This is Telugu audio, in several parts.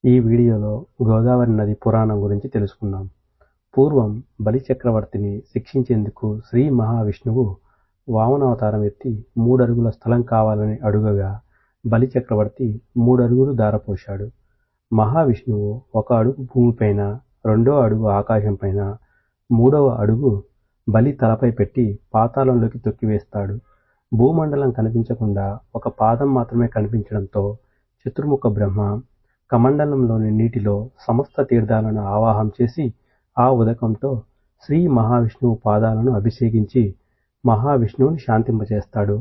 ఈ వీడియోలో గోదావరి నది పురాణం గురించి తెలుసుకుందాం. పూర్వం బలి చక్రవర్తిని శిక్షించేందుకు శ్రీ మహావిష్ణువు వామనావతారం ఎత్తి 3 అడుగుల స్థలం కావాలని అడుగగా బలి చక్రవర్తి 3 అడుగులు ధారపోశాడు. మహావిష్ణువు 1 అడుగు భూమిపైన, 2వ అడుగు ఆకాశంపైన, 3వ అడుగు బలి తలపై పెట్టి పాతాళంలోకి తొక్కివేస్తాడు. భూమండలం కనిపించకుండా 1 పాదం మాత్రమే కనిపించడంతో చతుర్ముఖ బ్రహ్మ కమండలంలోని నీటిలో సమస్త తీర్థాలను ఆవాహం చేసి ఆ ఉదకంతో శ్రీ మహావిష్ణువు పాదాలను అభిషేకించి మహావిష్ణువుని శాంతింపచేస్తాడు.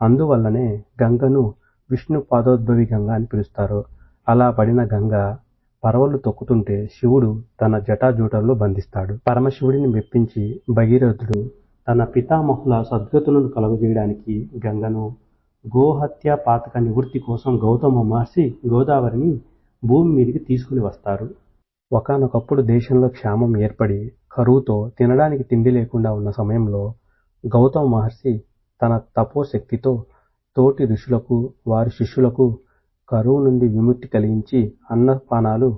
అందువల్లనే గంగను విష్ణు పాదోద్భవి గంగ అని పిలుస్తారు. అలా పడిన గంగ పరవళ్లు తొక్కుతుంటే శివుడు తన జటాజూటంలో బంధిస్తాడు. పరమశివుడిని మెప్పించి భగీరథుడు తన పితామహుల సద్గతులను కలుగజేయడానికి గంగను, గోహత్య పాతక నివృత్తి కోసం గౌతమ మహర్షి గోదావరిని భూమి మీదికి తీసుకుని వస్తారు. ఒకానొకప్పుడు దేశంలో క్షామం ఏర్పడి కరువుతో తినడానికి తిండి లేకుండా ఉన్న సమయంలో గౌతమ మహర్షి తన తపోశక్తితో తోటి ఋషులకు, వారి శిష్యులకు కరువు నుండి విముక్తి కలిగించి అన్నపానాలు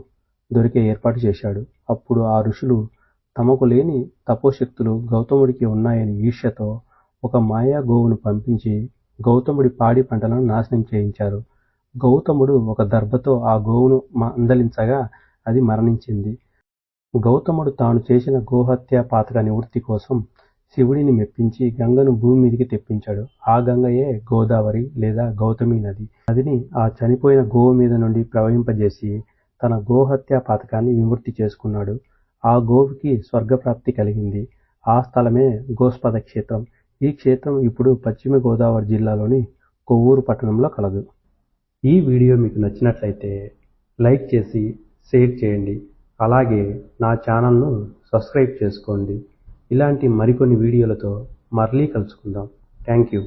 దొరికే ఏర్పాటు చేశాడు. అప్పుడు ఆ ఋషులు తమకు లేని తపోశక్తులు గౌతముడికి ఉన్నాయని ఈర్ష్యతో ఒక మాయా గోవును పంపించి గౌతముడి పాడి పంటలను నాశనం చేయించారు. గౌతముడు ఒక దర్భతో ఆ గోవును మందలించగా అది మరణించింది. గౌతముడు తాను చేసిన గోహత్య పాతక నివృత్తి కోసం శివుడిని మెప్పించి గంగను భూమి మీదికి తెప్పించాడు. ఆ గంగయే గోదావరి లేదా గౌతమి నది. నదిని ఆ చనిపోయిన గోవు మీద నుండి ప్రవహింపజేసి తన గోహత్య పాతకాన్ని విముక్తి చేసుకున్నాడు. ఆ గోవుకి స్వర్గప్రాప్తి కలిగింది. ఆ స్థలమే గోస్పద క్షేత్రం. ఈ క్షేత్రం ఇప్పుడు పశ్చిమ గోదావరి జిల్లాలోని కొవ్వూరు పట్టణంలో కలదు. ఈ వీడియో మీకు నచ్చినట్లయితే లైక్ చేసి షేర్ చేయండి. అలాగే నా ఛానల్ను సబ్స్క్రైబ్ చేసుకోండి. ఇలాంటి మరికొన్ని వీడియోలతో మళ్ళీ కలుసుకుందాం. Thank you.